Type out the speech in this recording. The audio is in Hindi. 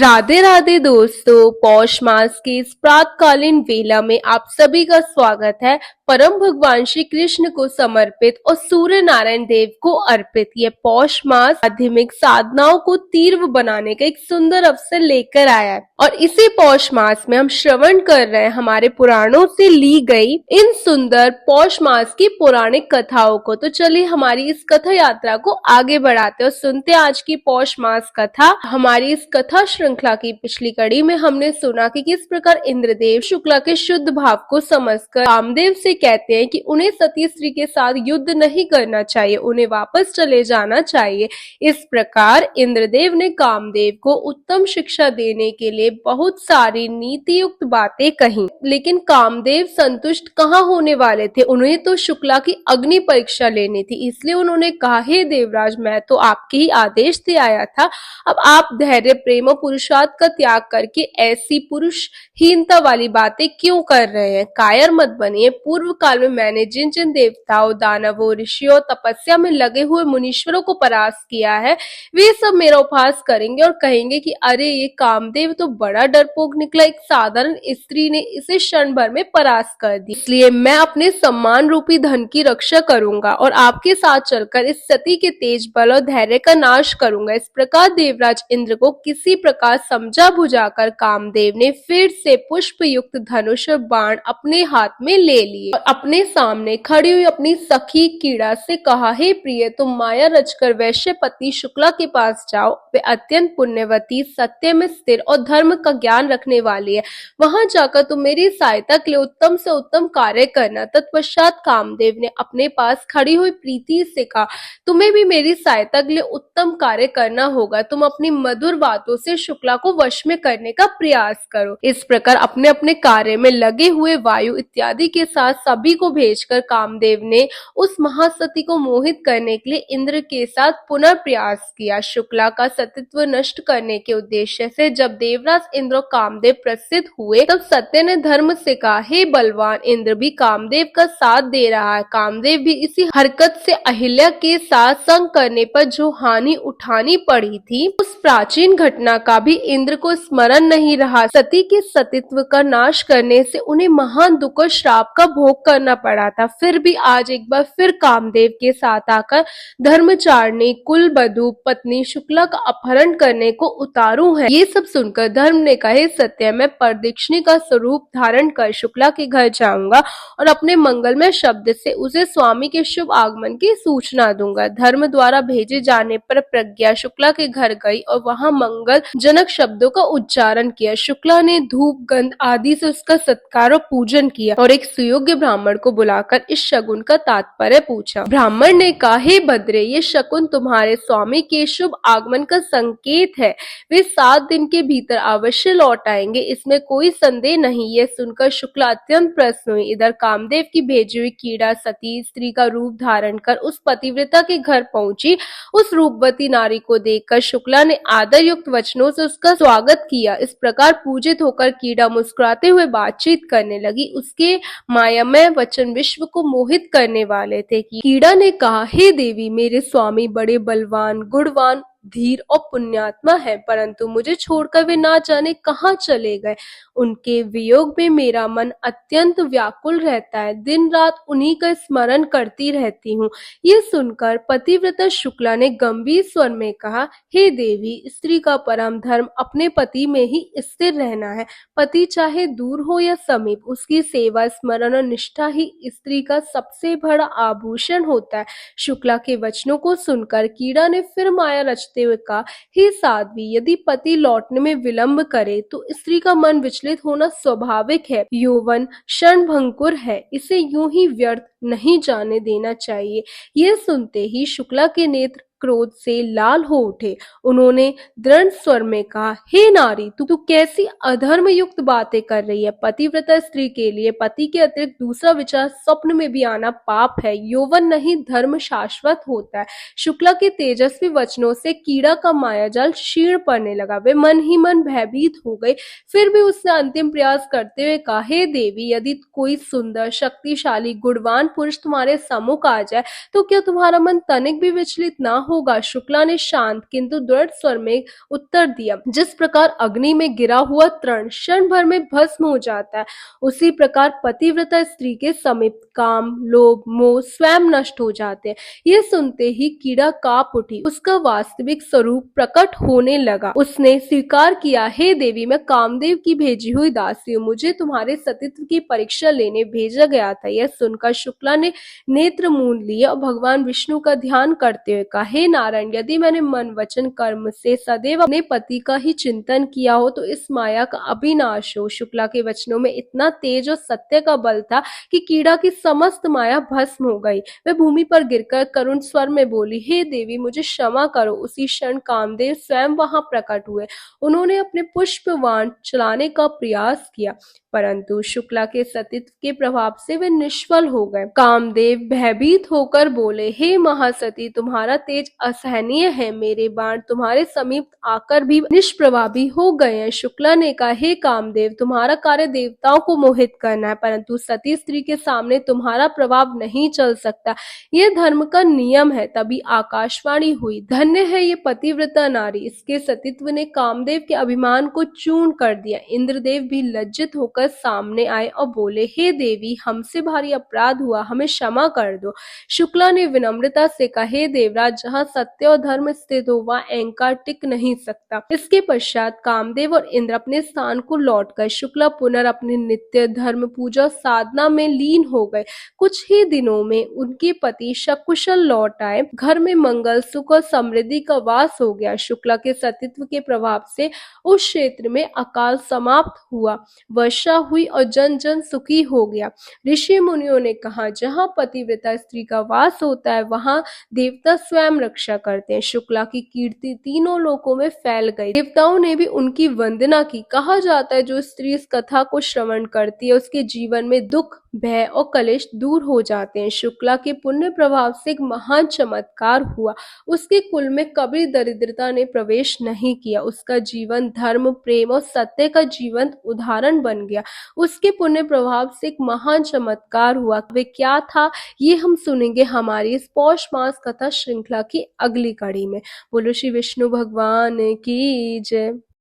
राधे राधे दोस्तों, पौष मास के इस प्रातकालीन वेला में आप सभी का स्वागत है। परम भगवान श्री कृष्ण को समर्पित और सूर्य नारायण देव को अर्पित ये पौष मास आध्यात्मिक साधनाओं को तीव्र बनाने का एक सुंदर अवसर लेकर आया है और इसी पौष मास में हम श्रवण कर रहे हैं हमारे पुराणों से ली गई इन सुंदर पौष मास की पौराणिक कथाओं को। तो चलिए हमारी इस कथा यात्रा को आगे बढ़ाते और सुनते आज की पौष मास कथा। हमारी इस कथा श्रृंखला की पिछली कड़ी में हमने सुना कि किस प्रकार इंद्रदेव शुक्ला के शुद्ध भाव को समझकर कामदेव से कहते हैं कि उन्हें सती स्त्री के साथ युद्ध नहीं करना चाहिए, उन्हें वापस चले जाना चाहिए। इस प्रकार इंद्रदेव ने कामदेव को उत्तम शिक्षा देने के लिए बहुत सारी नीति युक्त बातें कही, लेकिन कामदेव संतुष्ट कहाँ होने वाले थे। उन्हें तो शुक्ला की अग्नि परीक्षा लेनी थी, इसलिए उन्होंने कहा, हे देवराज, मैं तो आपके ही आदेश से आया था। अब आप धैर्य, प्रेम और पुरुषार्थ का त्याग करके ऐसी पुरुषहीनता वाली बातें क्यों कर रहे हैं? कायर मत बनिए। पूर्व काल में मैंने जिन जिन देवताओं, दानवों, ऋषियों, तपस्या में लगे हुए मुनीश्वरों को परास्त किया है, वे सब मेरा उपहास करेंगे और कहेंगे कि अरे ये कामदेव तो बड़ा डरपोक निकला, एक साधारण स्त्री ने इसे क्षण भर में परास्त कर दी। इसलिए मैं अपने सम्मान रूपी धन की रक्षा करूंगा और आपके साथ चलकर इस सती के तेज बल और धैर्य का नाश करूंगा। इस प्रकार देवराज इंद्र को किसी प्रकार समझा बुझाकर कामदेव ने फिर से पुष्प युक्त धनुष और बाण अपने हाथ में ले लिए और अपने सामने खड़ी हुई अपनी सखी कीड़ा से कहा, हे प्रिय, तुम माया रचकर वैश्यपति शुक्ला के पास जाओ। वे अत्यंत पुण्यवती, सत्य में स्थिर और धर्म का ज्ञान रखने वाली है। वहां जाकर तुम मेरी सहायता के लिए उत्तम से उत्तम कार्य करना। तत्पश्चात कामदेव ने अपने पास खड़ी हुई प्रीति से कहा, तुम्हें भी मेरी सहायता के लिए उत्तम कार्य करना होगा। तुम अपनी मधुर बातों से शुक्ला को वश में करने का प्रयास करो। इस प्रकार अपने अपने कार्य में लगे हुए वायु इत्यादि के साथ सभी को भेजकर कामदेव ने उस महासती को मोहित करने के लिए इंद्र के साथ पुनः प्रयास किया। शुक्ला का सतीत्व नष्ट करने के उद्देश्य से जब देवराज इंद्र और कामदेव प्रसिद्ध हुए, तब सत्य ने धर्म से कहा, हे बलवान इंद्र भी कामदेव का साथ दे रहा है। कामदेव भी इसी हरकत से अहिल्या के साथ संग करने पर जो हानि उठानी पड़ी थी, उस प्राचीन घटना का भी इंद्र को स्मरण नहीं रहा। सती के सतीत्व का नाश करने से उन्हें महान दुख और श्राप का भोग करना पड़ा था। फिर भी आज एक बार फिर कामदेव के साथ आकर धर्मचारिणी कुल बधू पत्नी शुक्ला का अपहरण करने को उतारू है। ये सब सुनकर धर्म ने कहे, सत्य, मैं परदक्षिणी का स्वरूप धारण कर शुक्ला के घर जाऊंगा और अपने मंगलमय शब्द से उसे स्वामी के शुभ आगमन की सूचना दूंगा। धर्म द्वारा भेजे जाने पर प्रज्ञा शुक्ला के घर गई और वहां मंगल जनक शब्दों का उच्चारण किया। शुक्ला ने धूप गंध आदि से उसका सत्कार और पूजन किया और एक सुयोग्य ब्राह्मण को बुलाकर इस शगुन का तात्पर्य पूछा। ब्राह्मण ने कहा, हे भद्रे, ये शकुन तुम्हारे स्वामी के शुभ आगमन का संकेत है। वे 7 दिन के भीतर अवश्य लौट आएंगे, इसमें कोई संदेह नहीं। यह सुनकर शुक्ला अत्यंत प्रसन्न हुई। इधर कामदेव की भेजी हुई कीड़ा सती स्त्री का रूप धारण कर उस पतिव्रता के घर पहुंची। उस रूपवती नारी को देखकर शुक्ला ने आदर युक्त वचनों से उसका स्वागत किया। इस प्रकार पूजित होकर कीड़ा मुस्कुराते हुए बातचीत करने लगी। उसके मायामय वचन विश्व को मोहित करने वाले थे। कीड़ा ने कहा, हे देवी, मेरे स्वामी बड़े बलवान, गुणवान, धीर और पुण्यात्मा है, परंतु मुझे छोड़कर वे ना जाने कहाँ चले गए। उनके वियोग में मेरा मन अत्यंत व्याकुल रहता है। दिन रात उन्हीं का स्मरण करती रहती हूँ। ये सुनकर पतिव्रता शुक्ला ने गंभीर स्वर में कहा, हे देवी, स्त्री का परम धर्म अपने पति में ही स्थिर रहना है। पति चाहे दूर हो या समीप, उसकी सेवा, स्मरण और निष्ठा ही स्त्री का सबसे बड़ा आभूषण होता है। शुक्ला के वचनों को सुनकर कीड़ा ने फिर माया रचते हुए कहा, हे साध्वी, यदि पति लौटने में विलंब करे तो स्त्री का मन विचलित होना स्वाभाविक है। यौवन क्षणभंगुर है, इसे यूं ही व्यर्थ नहीं जाने देना चाहिए। यह सुनते ही शुक्ला के नेत्र क्रोध से लाल हो उठे। उन्होंने दृढ़ स्वर में कहा, हे नारी, तू कैसी अधर्म युक्त बातें कर रही है। पतिव्रता स्त्री के लिए पति के अतिरिक्त दूसरा विचार स्वप्न में भी आना पाप है। यौवन नहीं, धर्म शाश्वत होता है। शुक्ला के तेजस्वी वचनों से कीड़ा का मायाजाल क्षीण पड़ने लगा। वे मन ही मन भयभीत हो गई। फिर भी उसने अंतिम प्रयास करते हुए कहा, हे देवी, यदि कोई सुंदर, शक्तिशाली, गुणवान पुरुष तुम्हारे सम्मुख आ जाए तो क्या तुम्हारा मन तनिक भी विचलित ना होगा? शुक्ला ने शांत किंतु दृढ़ स्वर में उत्तर दिया, जिस प्रकार अग्नि में गिरा हुआ तृण क्षण भर में भस्म हो जाता है, उसी प्रकार पतिव्रता स्त्री के समीप काम, लोभ, मोह स्वयं नष्ट हो जाते हैं। ये सुनते ही कीड़ा कांप उठी, उसका वास्तविक स्वरूप प्रकट होने लगा। उसने स्वीकार किया, हे देवी, मैं कामदेव की भेजी हुई दासी हूँ, मुझे तुम्हारे सतीत्व की परीक्षा लेने भेजा गया था। यह सुनकर शुक्ला ने नेत्र मूंद लिए और भगवान विष्णु का ध्यान करते हुए कहा, हे नारायण, यदि मैंने मन वचन कर्म से सदैव अपने पति का ही चिंतन किया हो तो इस माया का अविनाश हो। शुक्ला के वचनों में इतना तेज और सत्य का बल था कि कीड़ा की समस्त माया भस्म हो गई। वह भूमि पर गिरकर करुण स्वर में बोली, हे देवी, मुझे क्षमा करो। उसी क्षण कामदेव स्वयं वहां प्रकट हुए। उन्होंने अपने पुष्प बाण चलाने का प्रयास किया, परंतु शुक्ला के सतीत्व के प्रभाव से वे निष्फल हो गए। कामदेव भयभीत होकर बोले, हे महासती, तुम्हारा तेज असहनीय है, मेरे बाण तुम्हारे समीप आकर भी निष्प्रभावी हो गए हैं। शुक्ला ने कहा, हे कामदेव, तुम्हारा कार्य देवताओं को मोहित करना है, परंतु सती स्त्री के सामने तुम्हारा प्रभाव नहीं चल सकता, यह धर्म का नियम है। तभी आकाशवाणी हुई, धन्य है ये पतिव्रता नारी, इसके सतीत्व ने कामदेव के अभिमान को चूर्ण कर दिया। इंद्रदेव भी लज्जित होकर सामने आए और बोले, हे देवी, हमसे भारी अपराध हुआ, हमें क्षमा कर दो। शुक्ला ने विनम्रता से कहा, हे देवराज, जहाँ सत्य और धर्म स्थित हो वहाँ अहंकार टिक नहीं सकता। इसके पश्चात कामदेव और इंद्र अपने स्थान को लौटकर शुक्ला पुनर्अपने नित्य धर्म पूजा साधना में लीन हो गए। कुछ ही दिनों में उनके पति सकुशल लौट आए। घर में मंगल, सुख और समृद्धि का वास हो गया। शुक्ला के सतीत्व के प्रभाव से उस क्षेत्र में अकाल समाप्त हुआ, वर्षा हुई और जन जन सुखी हो गया। ऋषि मुनियों ने कहा, जहाँ पतिव्रता स्त्री का वास होता है वहाँ देवता स्वयं रक्षा करते हैं। शुक्ला की कीर्ति तीनों लोकों में फैल गई। देवताओं ने भी उनकी वंदना की। कहा जाता है, जो स्त्री इस कथा को श्रवण करती है उसके जीवन में दुख, भय और कलेश दूर हो जाते हैं। शुक्ला के पुण्य प्रभाव से एक महान चमत्कार हुआ। उसके कुल में कभी दरिद्रता ने प्रवेश नहीं किया। उसका जीवन धर्म, प्रेम और सत्य का जीवंत उदाहरण बन गया। उसके पुण्य प्रभाव से एक महान चमत्कार हुआ। वे क्या था, ये हम सुनेंगे हमारी इस पौष मास कथा श्रृंखला की अगली कड़ी में। बोलो श्री विष्णु भगवान की जय।